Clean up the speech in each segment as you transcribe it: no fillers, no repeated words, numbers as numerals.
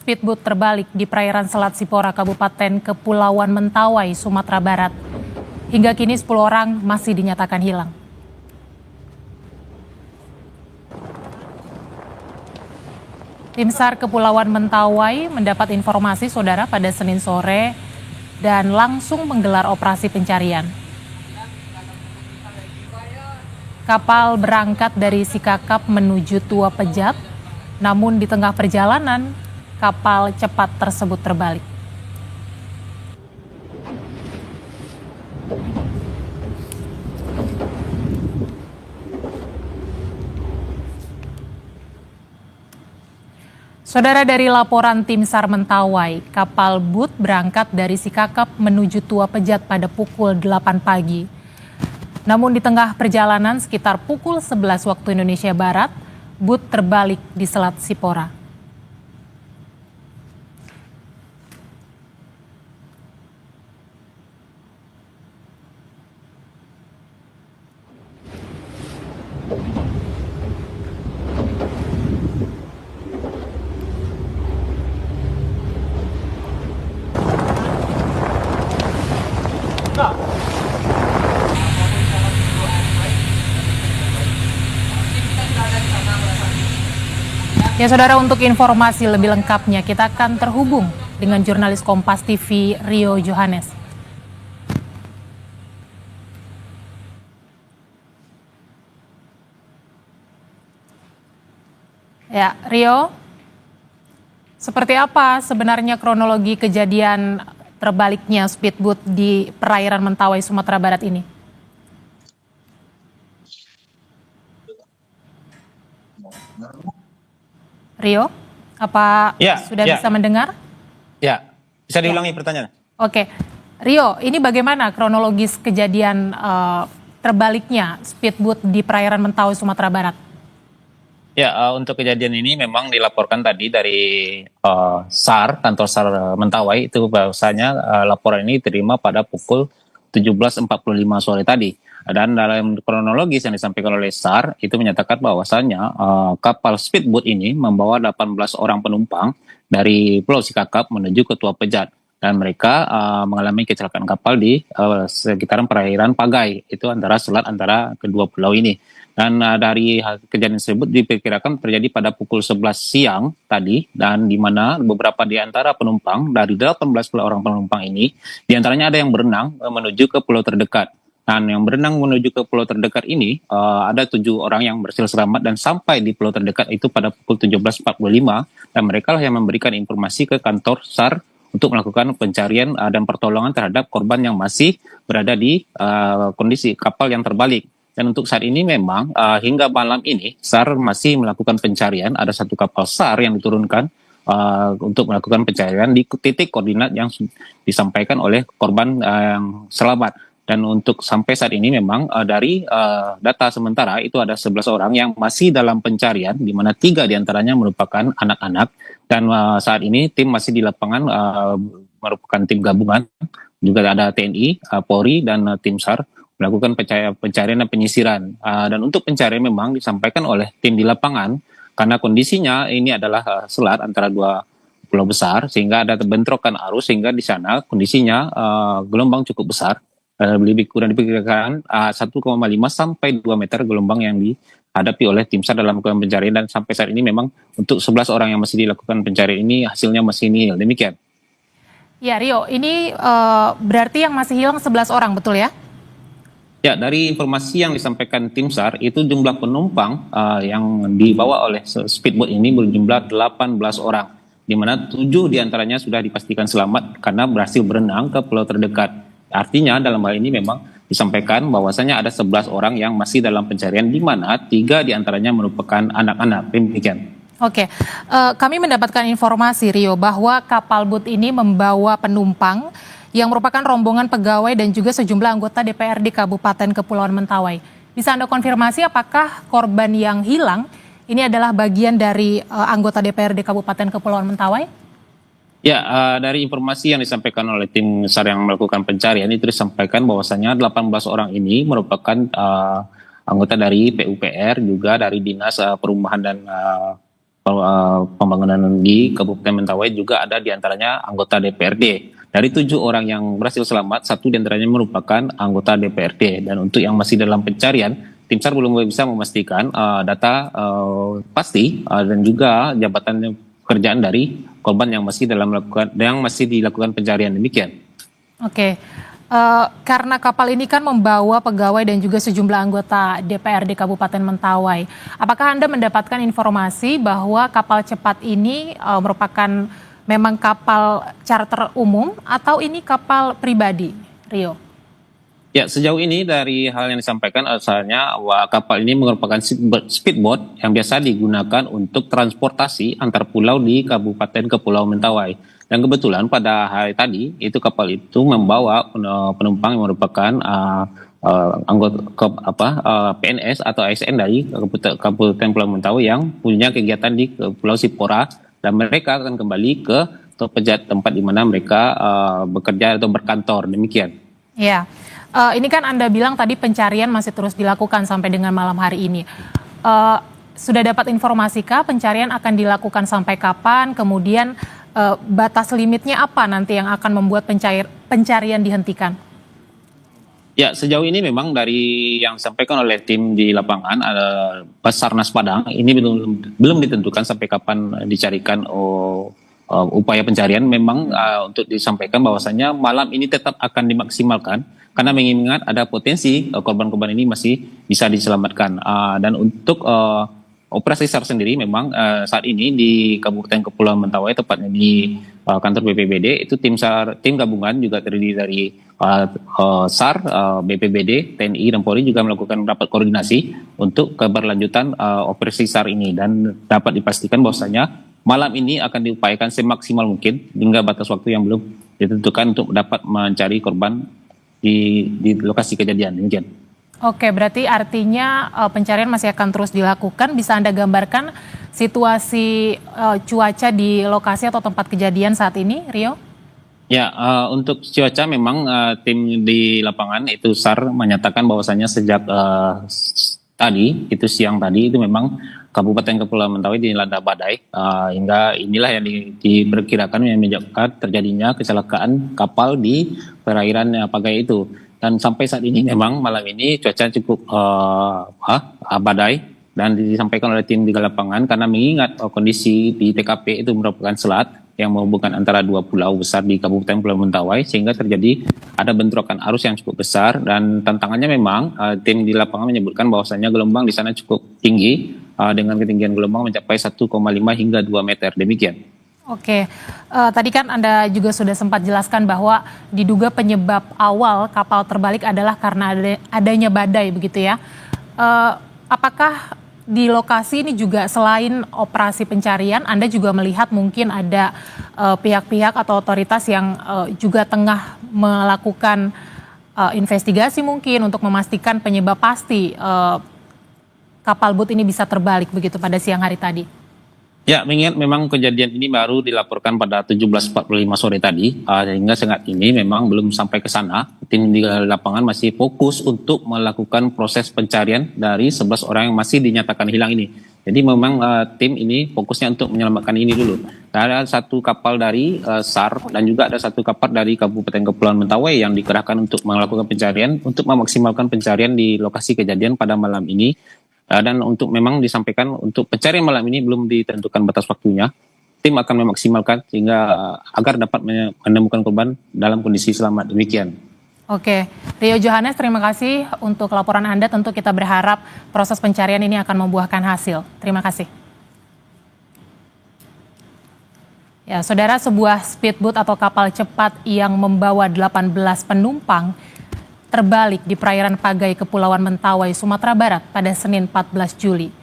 speedboat terbalik di perairan Selat Sipora, Kabupaten Kepulauan Mentawai, Sumatera Barat. Hingga kini 10 orang masih dinyatakan hilang. Tim SAR Kepulauan Mentawai mendapat informasi saudara pada Senin sore dan langsung menggelar operasi pencarian. Kapal berangkat dari Sikakap menuju Tua Pejat, namun di tengah perjalanan kapal cepat tersebut terbalik. Saudara, dari laporan tim SAR Mentawai, kapal boot berangkat dari Sikakap menuju Tua Pejat pada pukul 8 pagi. Namun di tengah perjalanan sekitar pukul 11 waktu Indonesia Barat, boot terbalik di Selat Sipora. Ya saudara, untuk informasi lebih lengkapnya kita akan terhubung dengan jurnalis Kompas TV Rio Johannes. Ya, Rio, seperti apa sebenarnya kronologi kejadian terbaliknya speedboat di perairan Mentawai, Sumatera Barat ini? Rio, apa sudah bisa mendengar? Ya, bisa diulangi pertanyaan. Oke, Rio, ini bagaimana kronologis kejadian terbaliknya speedboat di perairan Mentawai, Sumatera Barat? Ya, untuk kejadian ini memang dilaporkan tadi dari SAR, kantor SAR Mentawai, itu bahwasanya laporan ini diterima pada pukul 17.45 sore tadi. Dan dalam kronologis yang disampaikan oleh SAR itu menyatakan bahwasannya kapal speedboat ini membawa 18 orang penumpang dari Pulau Sikakap menuju ke Tua Pejat, dan mereka mengalami kecelakaan kapal di sekitaran perairan Pagai, itu antara selat antara kedua pulau ini. Dan dari kejadian tersebut diperkirakan terjadi pada pukul 11 siang tadi, dan di mana beberapa di antara penumpang dari 18 orang penumpang ini, di antaranya ada yang berenang menuju ke pulau terdekat. Dan yang berenang menuju ke pulau terdekat ini ada 7 orang yang berhasil selamat dan sampai di pulau terdekat itu pada pukul 17.45, dan mereka lah yang memberikan informasi ke kantor SAR untuk melakukan pencarian dan pertolongan terhadap korban yang masih berada di kondisi kapal yang terbalik. Dan untuk saat ini memang hingga malam ini SAR masih melakukan pencarian. Ada 1 kapal SAR yang diturunkan untuk melakukan pencarian di titik koordinat yang disampaikan oleh korban yang selamat. Dan untuk sampai saat ini memang dari data sementara itu ada 11 orang yang masih dalam pencarian, di mana 3 diantaranya merupakan anak-anak. Dan saat ini tim masih di lapangan merupakan tim gabungan, juga ada TNI, Polri, dan tim SAR melakukan pencarian dan penyisiran. Dan untuk pencarian memang disampaikan oleh tim di lapangan, karena kondisinya ini adalah selat antara 2 pulau besar, sehingga ada bentrokan arus, sehingga di sana kondisinya gelombang cukup besar. Lebih kurang diperkirakan 1,5 sampai 2 meter gelombang yang dihadapi oleh tim SAR dalam melakukan pencarian, dan sampai saat ini memang untuk 11 orang yang masih dilakukan pencarian ini hasilnya masih nihil. Demikian. Ya Rio, ini berarti yang masih hilang 11 orang, betul ya? Ya, dari informasi yang disampaikan tim SAR itu jumlah penumpang yang dibawa oleh speedboat ini berjumlah 18 orang, di mana 7 diantaranya sudah dipastikan selamat karena berhasil berenang ke pulau terdekat. Artinya dalam hal ini memang disampaikan bahwasanya ada 11 orang yang masih dalam pencarian, di mana 3 diantaranya merupakan anak-anak. Demikian. Oke, kami mendapatkan informasi Rio bahwa kapal boot ini membawa penumpang yang merupakan rombongan pegawai dan juga sejumlah anggota DPRD Kabupaten Kepulauan Mentawai. Bisa Anda konfirmasi apakah korban yang hilang ini adalah bagian dari anggota DPRD Kabupaten Kepulauan Mentawai? Ya, dari informasi yang disampaikan oleh tim SAR yang melakukan pencarian itu disampaikan bahwasanya 18 orang ini merupakan anggota dari PUPR, juga dari Dinas Perumahan dan pembangunan di Kabupaten Mentawai juga ada diantaranya anggota DPRD. Dari 7 orang yang berhasil selamat, 1 diantaranya merupakan anggota DPRD. Dan untuk yang masih dalam pencarian, tim SAR belum bisa memastikan data pasti dan juga jabatan pekerjaan dari korban yang masih dilakukan pencarian. Demikian. Oke. Karena kapal ini kan membawa pegawai dan juga sejumlah anggota DPRD Kabupaten Mentawai. Apakah Anda mendapatkan informasi bahwa kapal cepat ini merupakan memang kapal charter umum atau ini kapal pribadi, Rio? Ya, sejauh ini dari hal yang disampaikan asalnya bahwa kapal ini merupakan speedboat yang biasa digunakan untuk transportasi antar pulau di Kabupaten Kepulauan Mentawai. Dan kebetulan pada hari tadi itu kapal itu membawa penumpang yang merupakan PNS atau ASN dari Kabupaten Pulau Mentawai yang punya kegiatan di Pulau Sipora, dan mereka akan kembali ke tempat di mana mereka bekerja atau berkantor. Demikian. Ya. Ini kan Anda bilang tadi pencarian masih terus dilakukan sampai dengan malam hari ini. Sudah dapat informasikah pencarian akan dilakukan sampai kapan? Kemudian batas limitnya apa nanti yang akan membuat pencarian dihentikan? Ya, sejauh ini memang dari yang disampaikan oleh tim di lapangan, Basarnas Padang, ini belum ditentukan sampai kapan dicarikan upaya pencarian. Memang untuk disampaikan bahwasannya malam ini tetap akan dimaksimalkan karena mengingat ada potensi korban-korban ini masih bisa diselamatkan. Dan untuk operasi SAR sendiri memang saat ini di Kabupaten Kepulauan Mentawai, tepatnya di kantor BPBD, itu tim gabungan juga terdiri dari SAR, BPBD, TNI, dan Polri juga melakukan rapat koordinasi untuk keberlanjutan operasi SAR ini, dan dapat dipastikan bahwasanya malam ini akan diupayakan semaksimal mungkin hingga batas waktu yang belum ditentukan untuk dapat mencari korban di lokasi kejadian. Demikian. Oke, berarti artinya pencarian masih akan terus dilakukan. Bisa Anda gambarkan situasi cuaca di lokasi atau tempat kejadian saat ini, Rio? Ya, untuk cuaca memang tim di lapangan itu SAR menyatakan bahwasannya sejak siang tadi itu memang Kabupaten Kepulauan Mentawai dilanda badai, hingga inilah yang diperkirakan yang menyebabkan terjadinya kecelakaan kapal di perairan Pagai itu. Dan sampai saat ini memang malam ini cuaca cukup badai, dan disampaikan oleh tim di lapangan karena mengingat kondisi di TKP itu merupakan selat yang menghubungkan antara 2 pulau besar di Kabupaten Pulau Mentawai, sehingga terjadi ada bentrokan arus yang cukup besar. Dan tantangannya memang tim di lapangan menyebutkan bahwasannya gelombang di sana cukup tinggi dengan ketinggian gelombang mencapai 1,5 hingga 2 meter. Demikian. Oke, tadi kan Anda juga sudah sempat jelaskan bahwa diduga penyebab awal kapal terbalik adalah karena adanya badai begitu ya. Apakah di lokasi ini juga selain operasi pencarian, Anda juga melihat mungkin ada pihak-pihak atau otoritas yang juga tengah melakukan investigasi mungkin untuk memastikan penyebab pasti kapal boot ini bisa terbalik begitu pada siang hari tadi? Ya, mengingat memang kejadian ini baru dilaporkan pada 17.45 sore tadi, sehingga saat ini memang belum sampai ke sana. Tim di lapangan masih fokus untuk melakukan proses pencarian dari 11 orang yang masih dinyatakan hilang ini. Jadi memang tim ini fokusnya untuk menyelamatkan ini dulu. Ada 1 kapal dari SAR dan juga ada 1 kapal dari Kabupaten Kepulauan Mentawai yang dikerahkan untuk melakukan pencarian, untuk memaksimalkan pencarian di lokasi kejadian pada malam ini. Dan untuk memang disampaikan untuk pencarian malam ini belum ditentukan batas waktunya. Tim akan memaksimalkan sehingga agar dapat menemukan korban dalam kondisi selamat. Demikian. Oke, Rio Johannes, terima kasih untuk laporan Anda. Tentu kita berharap proses pencarian ini akan membuahkan hasil. Terima kasih. Ya, saudara, sebuah speedboat atau kapal cepat yang membawa 18 penumpang terbalik di perairan Pagai, Kepulauan Mentawai, Sumatera Barat pada Senin 14 Juli.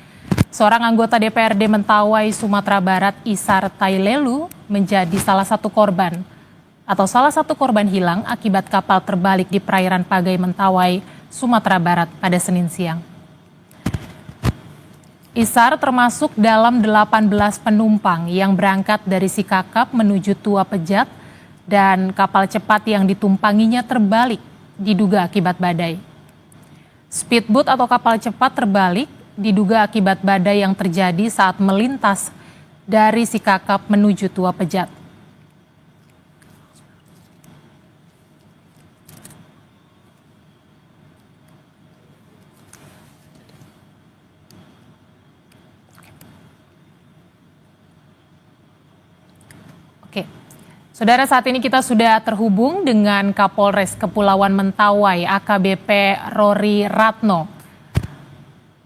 Seorang anggota DPRD Mentawai, Sumatera Barat, Isar Tailelu, menjadi salah satu korban hilang akibat kapal terbalik di perairan Pagai, Mentawai, Sumatera Barat pada Senin siang. Isar termasuk dalam 18 penumpang yang berangkat dari Sikakap menuju Tua Pejat, dan kapal cepat yang ditumpanginya terbalik diduga akibat badai. Speedboat atau kapal cepat terbalik diduga akibat badai yang terjadi saat melintas dari Sikakap menuju Tua Pejat. Oke, saudara, saat ini kita sudah terhubung dengan Kapolres Kepulauan Mentawai, AKBP Rory Ratno.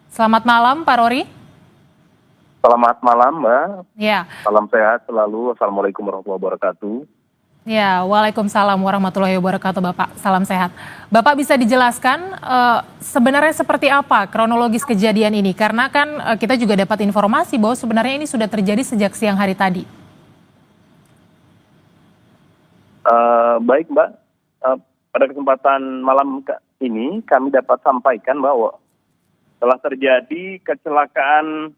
Selamat malam, Pak Rory. Selamat malam, Mbak. Ya, Salam sehat selalu. Assalamualaikum warahmatullahi wabarakatuh. ya, Waalaikumsalam warahmatullahi wabarakatuh, Bapak. Salam sehat. Bapak bisa dijelaskan sebenarnya seperti apa kronologis kejadian ini? Karena kan kita juga dapat informasi bahwa sebenarnya ini sudah terjadi sejak siang hari tadi. Baik, Mbak. Pada kesempatan malam ini kami dapat sampaikan bahwa telah terjadi kecelakaan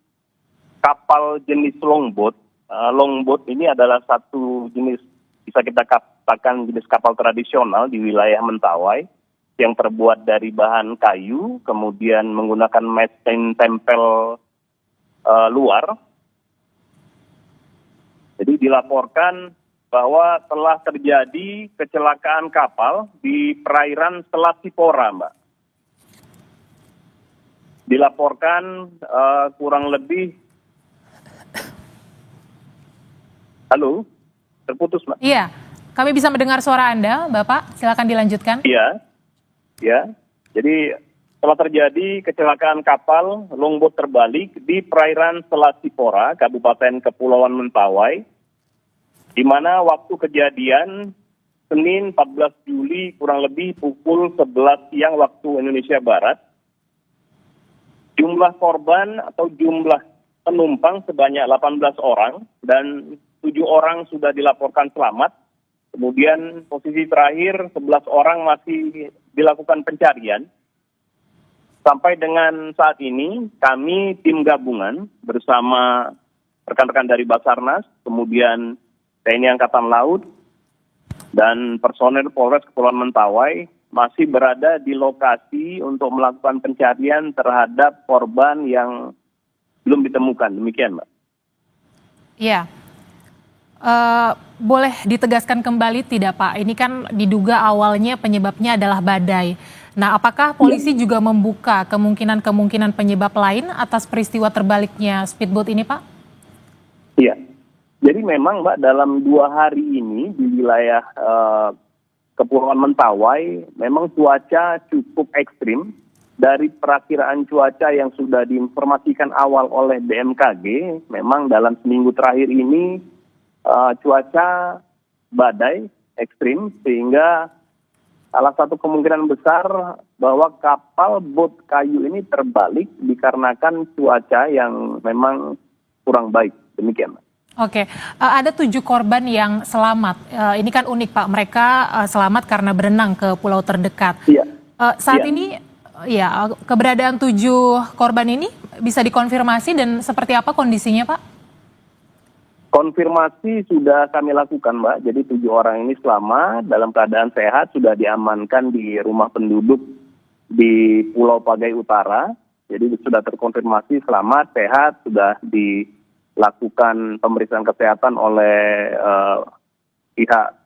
kapal jenis longboat. Longboat ini adalah satu jenis, bisa kita katakan jenis kapal tradisional di wilayah Mentawai yang terbuat dari bahan kayu, kemudian menggunakan mesin tempel luar. Jadi dilaporkan bahwa telah terjadi kecelakaan kapal di perairan Selat Sipora, Mbak. Dilaporkan kurang lebih... Halo, terputus, Mbak. Iya, kami bisa mendengar suara Anda, Bapak. Silakan dilanjutkan. Iya, ya. Jadi telah terjadi kecelakaan kapal longboat terbalik di perairan Selat Sipora, Kabupaten Kepulauan Mentawai, di mana waktu kejadian Senin 14 Juli kurang lebih pukul 11 siang waktu Indonesia Barat. Jumlah korban atau jumlah penumpang sebanyak 18 orang dan 7 orang sudah dilaporkan selamat. Kemudian posisi terakhir 11 orang masih dilakukan pencarian. Sampai dengan saat ini kami tim gabungan bersama rekan-rekan dari Basarnas, kemudian TNI Angkatan Laut, dan personel Polres Kepulauan Mentawai masih berada di lokasi untuk melakukan pencarian terhadap korban yang belum ditemukan. Demikian, Mbak. Iya. Boleh ditegaskan kembali tidak, Pak? Ini kan diduga awalnya penyebabnya adalah badai. Nah, apakah polisi juga membuka kemungkinan penyebab lain atas peristiwa terbaliknya speedboat ini, Pak? Iya. Jadi memang, Mbak, dalam 2 hari ini di wilayah Kepulauan Mentawai memang cuaca cukup ekstrim. Dari perakiraan cuaca yang sudah diinformasikan awal oleh BMKG, memang dalam seminggu terakhir ini cuaca badai ekstrim, sehingga salah satu kemungkinan besar bahwa kapal bot kayu ini terbalik dikarenakan cuaca yang memang kurang baik. Demikian, Mbak. Oke, ada 7 korban yang selamat. Ini kan unik, Pak. Mereka selamat karena berenang ke pulau terdekat. Iya. Saat Iya. ini, ya, keberadaan 7 korban ini bisa dikonfirmasi dan seperti apa kondisinya, Pak? Konfirmasi sudah kami lakukan, Mbak. Jadi 7 orang ini selamat, dalam keadaan sehat, sudah diamankan di rumah penduduk di Pulau Pagai Utara. Jadi sudah terkonfirmasi selamat, sehat, sudah dilakukan pemeriksaan kesehatan oleh pihak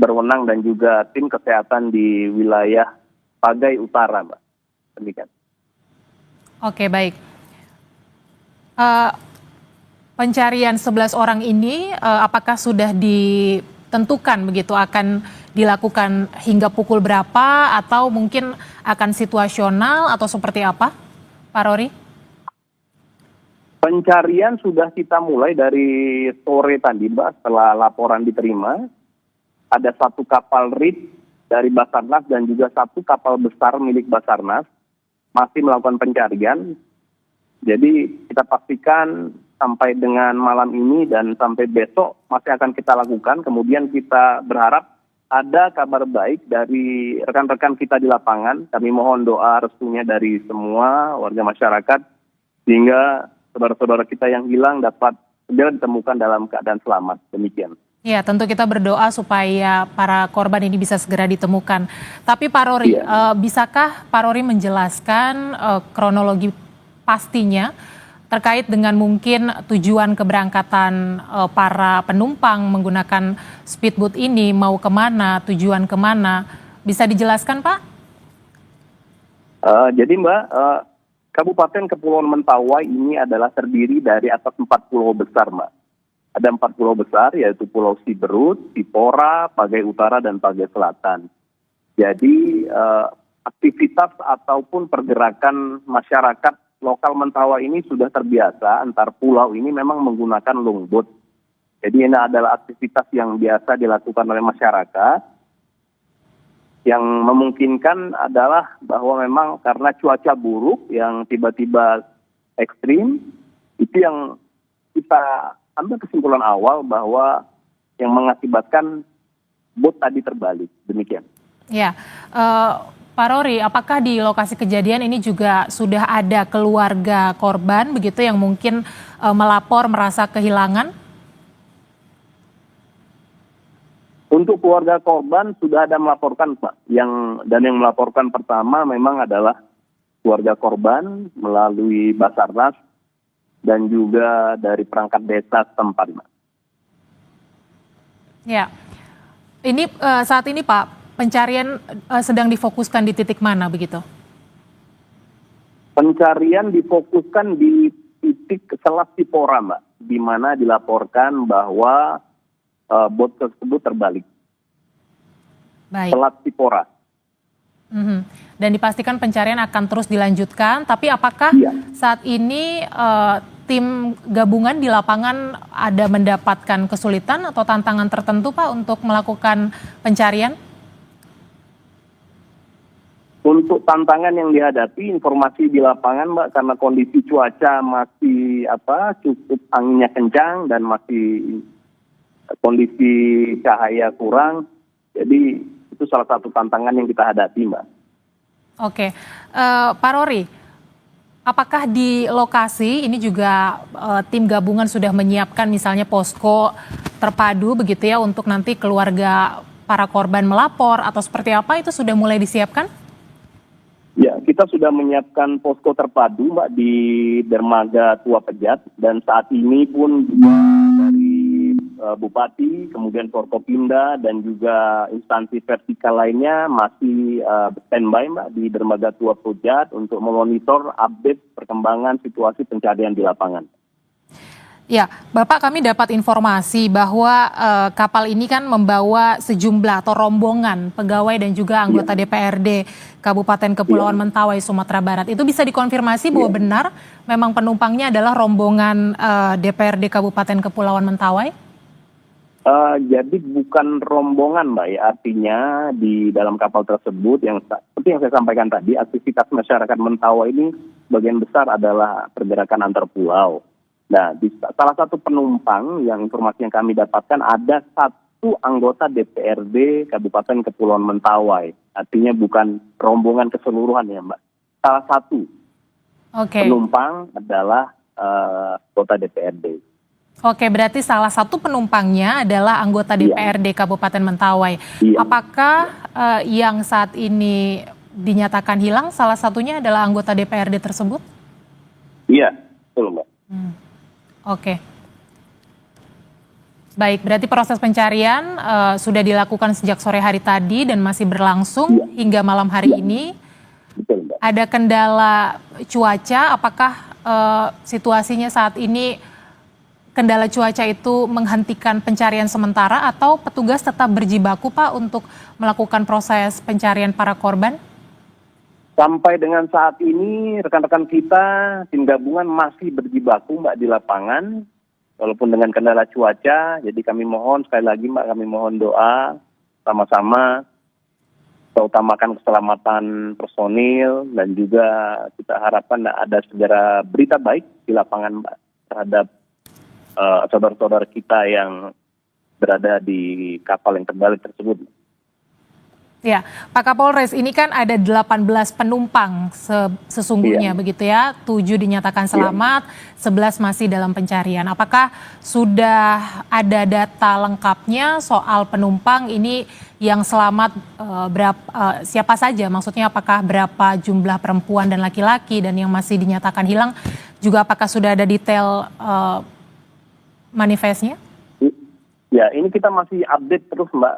berwenang dan juga tim kesehatan di wilayah Pagai Utara, Mbak. Demikian. Oke, baik. Pencarian 11 orang ini apakah sudah ditentukan begitu akan dilakukan hingga pukul berapa atau mungkin akan situasional atau seperti apa, Pak Rory? Pencarian sudah kita mulai dari sore tadi, Mbak, setelah laporan diterima. Ada 1 kapal RIT dari Basarnas dan juga 1 kapal besar milik Basarnas masih melakukan pencarian. Jadi kita pastikan sampai dengan malam ini dan sampai besok masih akan kita lakukan. Kemudian kita berharap ada kabar baik dari rekan-rekan kita di lapangan. Kami mohon doa restunya dari semua warga masyarakat sehingga saudara-saudara kita yang hilang dapat segera ditemukan dalam keadaan selamat. Demikian. Ya, tentu kita berdoa supaya para korban ini bisa segera ditemukan. Tapi Pak Rory, bisakah Pak Rory menjelaskan kronologi pastinya terkait dengan mungkin tujuan keberangkatan para penumpang menggunakan speedboat ini mau kemana, tujuan kemana. Bisa dijelaskan Pak? Jadi Mbak, Kabupaten Kepulauan Mentawai ini adalah terdiri dari atas 4 pulau besar Mbak. Ada 4 pulau besar yaitu Pulau Siberut, Sipora, Pagai Utara, dan Pagai Selatan. Jadi aktivitas ataupun pergerakan masyarakat lokal Mentawai ini sudah terbiasa antar pulau ini memang menggunakan longboat. Jadi ini adalah aktivitas yang biasa dilakukan oleh masyarakat. Yang memungkinkan adalah bahwa memang karena cuaca buruk yang tiba-tiba ekstrim, itu yang kita ambil kesimpulan awal bahwa yang mengakibatkan bot tadi terbalik. Demikian. Ya, Pak Rory, apakah di lokasi kejadian ini juga sudah ada keluarga korban begitu yang mungkin melapor merasa kehilangan? Untuk keluarga korban sudah ada melaporkan Pak. Yang melaporkan pertama memang adalah keluarga korban melalui Basarnas dan juga dari perangkat desa setempat Pak. Ya. Ini saat ini Pak, pencarian sedang difokuskan di titik mana begitu? Pencarian difokuskan di titik Selat Sipora Mbak, di mana dilaporkan bahwa bot tersebut terbalik. Baik. Selat Sipora. Dan dipastikan pencarian akan terus dilanjutkan. Tapi apakah saat ini tim gabungan di lapangan ada mendapatkan kesulitan atau tantangan tertentu Pak untuk melakukan pencarian? Untuk tantangan yang dihadapi, informasi di lapangan Mbak, karena kondisi cuaca masih cukup anginnya kencang dan masih kondisi cahaya kurang, jadi itu salah satu tantangan yang kita hadapi Mbak. Oke, Pak Rory, apakah di lokasi ini juga tim gabungan sudah menyiapkan misalnya posko terpadu begitu ya untuk nanti keluarga para korban melapor atau seperti apa, itu sudah mulai disiapkan? Ya, kita sudah menyiapkan posko terpadu Mbak di Dermaga Tua Pejat, dan saat ini pun juga dari Bupati, kemudian Forkopimda, dan juga instansi vertikal lainnya masih standby Mbak di Dermaga Tua Pejat untuk memonitor update perkembangan situasi pencarian di lapangan. Ya, Bapak, kami dapat informasi bahwa kapal ini kan membawa sejumlah atau rombongan pegawai dan juga anggota DPRD Kabupaten Kepulauan Mentawai, Sumatera Barat. Itu bisa dikonfirmasi bahwa benar memang penumpangnya adalah rombongan DPRD Kabupaten Kepulauan Mentawai? Jadi bukan rombongan Mbak ya, artinya di dalam kapal tersebut yang seperti yang saya sampaikan tadi, aktivitas masyarakat Mentawai ini bagian besar adalah pergerakan antar pulau. Nah, salah satu penumpang yang informasi yang kami dapatkan ada satu anggota DPRD Kabupaten Kepulauan Mentawai. Artinya bukan rombongan keseluruhan ya Mbak. Salah satu penumpang adalah anggota DPRD. Oke, berarti salah satu penumpangnya adalah anggota DPRD Kabupaten Mentawai. Apakah yang saat ini dinyatakan hilang salah satunya adalah anggota DPRD tersebut? Iya, betul Mbak. Oke. Baik, berarti proses pencarian sudah dilakukan sejak sore hari tadi dan masih berlangsung hingga malam hari ini. Betul, Mbak. Ada kendala cuaca, apakah situasinya saat ini kendala cuaca itu menghentikan pencarian sementara atau petugas tetap berjibaku Pak untuk melakukan proses pencarian para korban? Sampai dengan saat ini rekan-rekan kita tim gabungan masih berjibaku Mbak di lapangan walaupun dengan kendala cuaca. Jadi kami mohon sekali lagi Mbak, kami mohon doa sama-sama kita utamakan keselamatan personil dan juga kita harapkan ada segera berita baik di lapangan Mbak terhadap saudara-saudara kita yang berada di kapal yang terbalik tersebut. Ya, Pak Kapolres, ini kan ada 18 penumpang sesungguhnya begitu ya, 7 dinyatakan selamat, 11 masih dalam pencarian. Apakah sudah ada data lengkapnya soal penumpang ini yang selamat siapa saja? Maksudnya apakah berapa jumlah perempuan dan laki-laki dan yang masih dinyatakan hilang juga apakah sudah ada detail manifestnya? Ya, ini kita masih update terus Mbak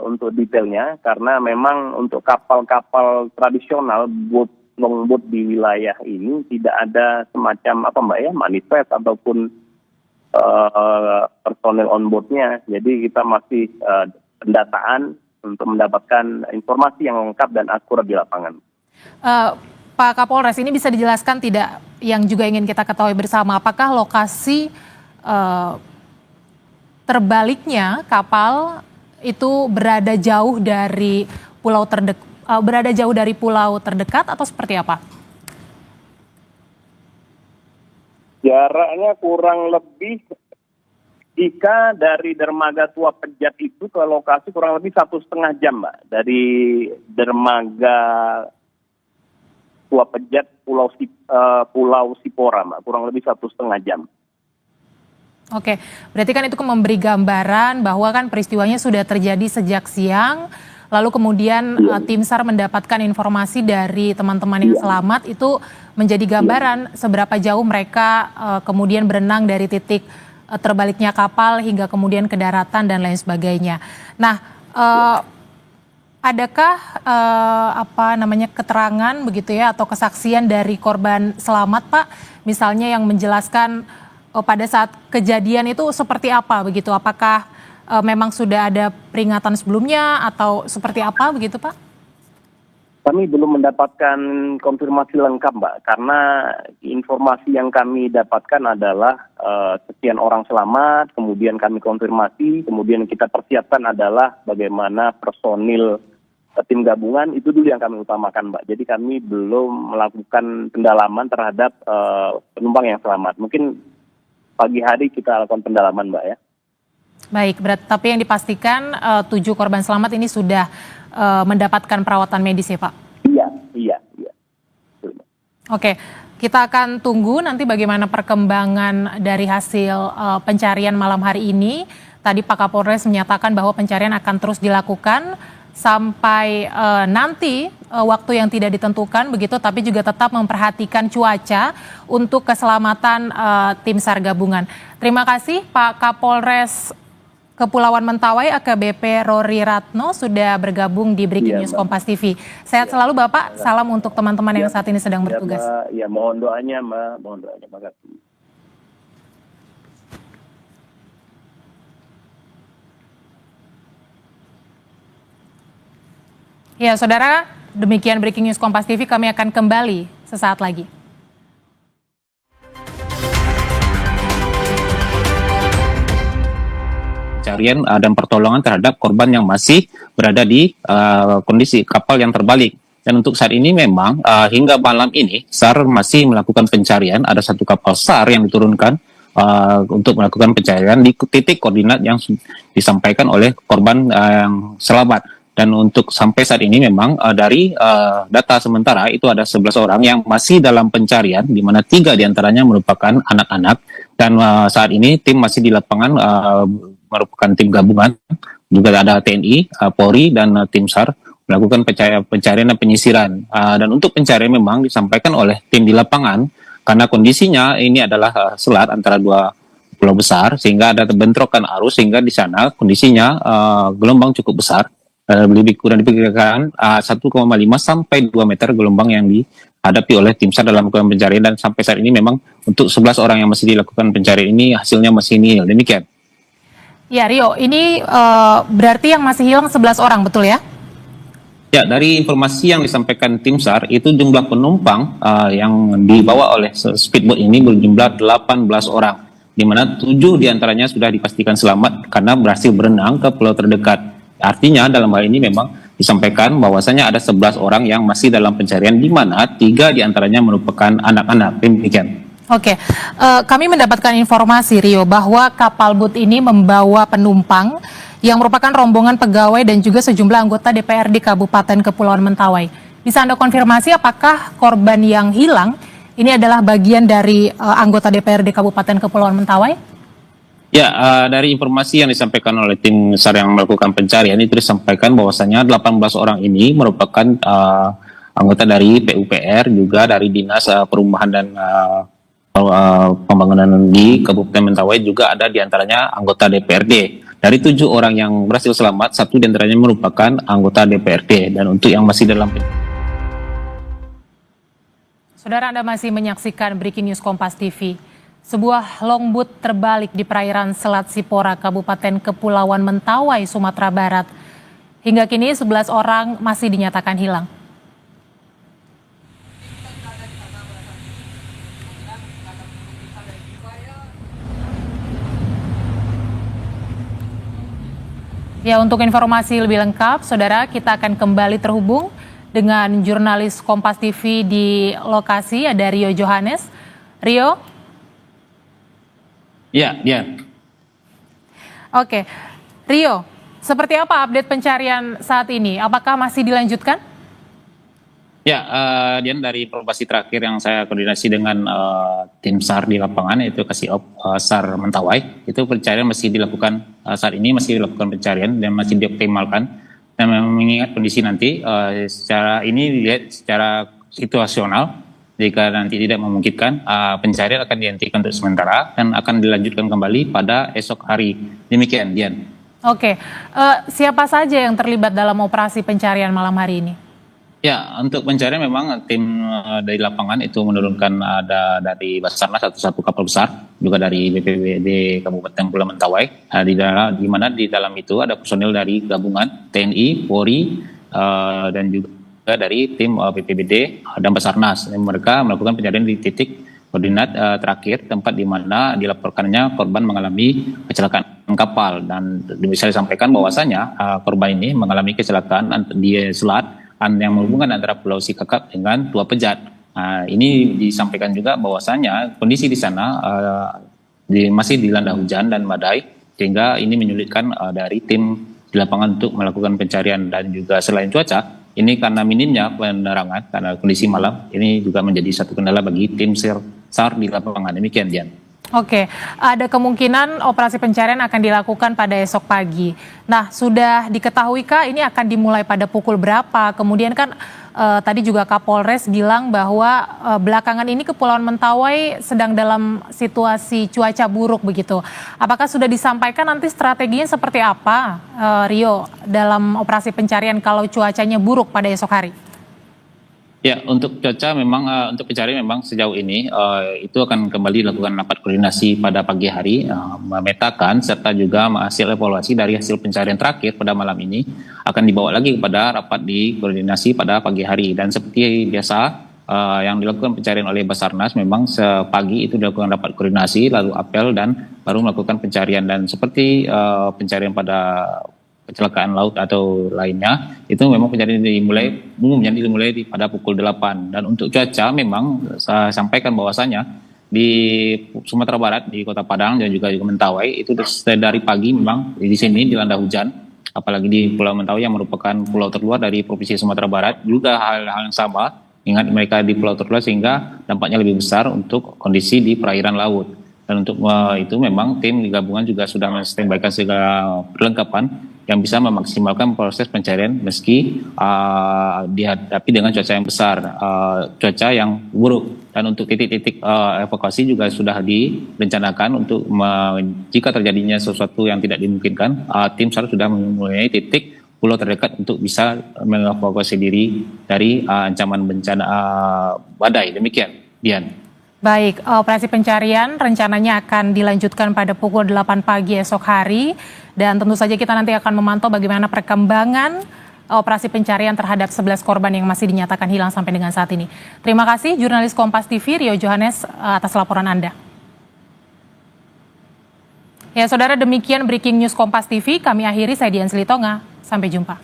untuk detailnya, karena memang untuk kapal-kapal tradisional, longboat di wilayah ini tidak ada semacam manifest ataupun personel on boardnya. Jadi kita masih pendataan untuk mendapatkan informasi yang lengkap dan akurat di lapangan. Pak Kapolres, ini bisa dijelaskan tidak yang juga ingin kita ketahui bersama, apakah lokasi terbaliknya kapal itu berada jauh dari pulau terdekat atau seperti apa? Jaraknya kurang lebih, jika dari dermaga Tua Pejat itu ke lokasi kurang lebih 1,5 jam, Mbak. Dari dermaga Tua Pejat Pulau Sipora, Mbak. Kurang lebih 1,5 jam. Oke, berarti kan itu memberi gambaran bahwa kan peristiwanya sudah terjadi sejak siang, lalu kemudian tim SAR mendapatkan informasi dari teman-teman yang selamat, itu menjadi gambaran seberapa jauh mereka kemudian berenang dari titik terbaliknya kapal hingga kemudian ke daratan dan lain sebagainya. Nah, adakah keterangan begitu ya atau kesaksian dari korban selamat, Pak? Misalnya yang menjelaskan pada saat kejadian itu seperti apa begitu? Apakah memang sudah ada peringatan sebelumnya atau seperti apa begitu, Pak? Kami belum mendapatkan konfirmasi lengkap, Mbak, karena informasi yang kami dapatkan adalah sekian orang selamat, kemudian kami konfirmasi, kemudian kita persiapkan adalah bagaimana personil tim gabungan, itu dulu yang kami utamakan, Mbak. Jadi kami belum melakukan pendalaman terhadap penumpang yang selamat. Mungkin pagi hari kita lakukan pendalaman, Mbak, ya. Baik, tapi yang dipastikan 7 korban selamat ini sudah mendapatkan perawatan medis ya, Pak? Iya. Oke, kita akan tunggu nanti bagaimana perkembangan dari hasil pencarian malam hari ini. Tadi Pak Kapolres menyatakan bahwa pencarian akan terus dilakukan sampai nanti waktu yang tidak ditentukan begitu, tapi juga tetap memperhatikan cuaca untuk keselamatan tim SAR gabungan. Terima kasih Pak Kapolres Kepulauan Mentawai AKBP Rory Ratno sudah bergabung di Breaking News Kompas TV. Sehat selalu Bapak, salam untuk teman-teman yang saat ini sedang bertugas. Ya, mohon doanya Mbak, mohon doanya. Makasih. Ya, saudara, demikian Breaking News Kompas TV, kami akan kembali sesaat lagi. Pencarian dan pertolongan terhadap korban yang masih berada di kondisi kapal yang terbalik. Dan untuk saat ini memang hingga malam ini SAR masih melakukan pencarian. Ada satu kapal SAR yang diturunkan untuk melakukan pencarian di titik koordinat yang disampaikan oleh korban yang selamat. Dan untuk sampai saat ini memang dari data sementara itu ada 11 orang yang masih dalam pencarian, di mana 3 diantaranya merupakan anak-anak. Dan saat ini tim masih di lapangan merupakan tim gabungan, juga ada TNI, Polri, dan tim SAR melakukan pencarian dan penyisiran. Dan untuk pencarian memang disampaikan oleh tim di lapangan, karena kondisinya ini adalah selat antara 2 pulau besar, sehingga ada bentrokan arus, sehingga di sana kondisinya gelombang cukup besar. Lebih kurang diperkirakan 1,5 sampai 2 meter gelombang yang dihadapi oleh tim SAR dalam melakukan pencarian, dan sampai saat ini memang untuk 11 orang yang masih dilakukan pencarian ini hasilnya masih nihil. Demikian. Ya Rio, ini berarti yang masih hilang 11 orang, betul ya? Ya, dari informasi yang disampaikan tim SAR itu jumlah penumpang yang dibawa oleh speedboat ini berjumlah 18 orang, di mana 7 diantaranya sudah dipastikan selamat karena berhasil berenang ke pulau terdekat. Artinya dalam hal ini memang disampaikan bahwasanya ada 11 orang yang masih dalam pencarian, di mana 3 diantaranya merupakan anak-anak. Demikian. Oke, kami mendapatkan informasi Rio bahwa kapal boot ini membawa penumpang yang merupakan rombongan pegawai dan juga sejumlah anggota DPRD Kabupaten Kepulauan Mentawai. Bisa Anda konfirmasi apakah korban yang hilang ini adalah bagian dari anggota DPRD Kabupaten Kepulauan Mentawai? Ya, dari informasi yang disampaikan oleh tim SAR yang melakukan pencarian itu disampaikan bahwasanya 18 orang ini merupakan anggota dari PUPR, juga dari Dinas Perumahan dan pembangunan di Kabupaten Mentawai juga ada diantaranya anggota DPRD. Dari 7 orang yang berhasil selamat, 1 diantaranya merupakan anggota DPRD. Dan untuk yang masih dalam Saudara, Anda masih menyaksikan Breaking News Kompas TV. Sebuah longboat terbalik di perairan Selat Sipora, Kabupaten Kepulauan Mentawai, Sumatera Barat. Hingga kini 11 orang masih dinyatakan hilang. Ya, untuk informasi lebih lengkap, Saudara, kita akan kembali terhubung dengan jurnalis Kompas TV di lokasi, ada Rio Johannes. Rio? Ya. Oke. Rio, seperti apa update pencarian saat ini? Apakah masih dilanjutkan? Ya, Dian, dari informasi terakhir yang saya koordinasi dengan tim SAR di lapangan, yaitu Kasiop SAR Mentawai, itu pencarian masih dilakukan saat ini, masih dilakukan pencarian dan masih dioptimalkan. Dan mengingat kondisi nanti, secara ini dilihat secara situasional, jika nanti tidak memungkinkan, pencarian akan dihentikan untuk sementara dan akan dilanjutkan kembali pada esok hari. Demikian, Dian. Oke, siapa saja yang terlibat dalam operasi pencarian malam hari ini? Ya, untuk pencarian memang tim dari lapangan itu menurunkan ada dari Basarnas satu kapal besar, juga dari BPBD Kabupaten Kepulauan Mentawai, di mana di dalam itu ada personil dari gabungan TNI, Polri, dan juga dari tim BPBD dan Basarnas. Mereka melakukan pencarian di titik koordinat terakhir, tempat di mana dilaporkannya korban mengalami kecelakaan kapal, dan bisa disampaikan bahwasanya korban ini mengalami kecelakaan di selat yang menghubungkan antara Pulau Sikakap dengan Tua Pejat. Ini disampaikan juga bahwasanya kondisi di sana masih dilanda hujan dan badai, sehingga ini menyulitkan dari tim di lapangan untuk melakukan pencarian. Dan juga selain cuaca, ini karena minimnya penerangan karena kondisi malam, ini juga menjadi satu kendala bagi tim SAR di lapangan. Demikian, Dian. Oke, ada kemungkinan operasi pencarian akan dilakukan pada esok pagi. Nah, sudah diketahuikah ini akan dimulai pada pukul berapa? Kemudian kan tadi juga Kapolres bilang bahwa belakangan ini Kepulauan Mentawai sedang dalam situasi cuaca buruk begitu. Apakah sudah disampaikan nanti strateginya seperti apa, Rio, dalam operasi pencarian kalau cuacanya buruk pada esok hari? Ya, untuk cuaca memang untuk pencarian memang sejauh ini itu akan kembali dilakukan rapat koordinasi pada pagi hari, memetakan serta juga hasil evaluasi dari hasil pencarian terakhir pada malam ini akan dibawa lagi kepada rapat di koordinasi pada pagi hari. Dan seperti biasa yang dilakukan pencarian oleh Basarnas memang sepagi itu dilakukan rapat koordinasi, lalu apel dan baru melakukan pencarian. Dan seperti pencarian pada kecelakaan laut atau lainnya, itu memang pencarian dimulai pada pukul 8. Dan untuk cuaca memang saya sampaikan bahwasanya di Sumatera Barat, di Kota Padang dan juga Mentawai itu dari pagi memang di sini dilanda hujan, apalagi di Pulau Mentawai yang merupakan pulau terluar dari Provinsi Sumatera Barat, juga hal yang sama, ingat mereka di pulau terluar sehingga dampaknya lebih besar untuk kondisi di perairan laut. Dan untuk itu memang tim gabungan juga sudah menstandbykan segala perlengkapan yang bisa memaksimalkan proses pencarian meski dihadapi dengan cuaca yang besar, cuaca yang buruk. Dan untuk titik-titik evakuasi juga sudah direncanakan untuk jika terjadinya sesuatu yang tidak dimungkinkan, tim SAR sudah memulai titik pulau terdekat untuk bisa mengevakuasi diri dari ancaman bencana badai. Demikian, Dian. Baik, operasi pencarian rencananya akan dilanjutkan pada pukul 8 pagi esok hari. Dan tentu saja kita nanti akan memantau bagaimana perkembangan operasi pencarian terhadap 11 korban yang masih dinyatakan hilang sampai dengan saat ini. Terima kasih jurnalis Kompas TV Rio Johannes atas laporan Anda. Ya, saudara, demikian Breaking News Kompas TV. Kami akhiri, saya Dian Selitonga. Sampai jumpa.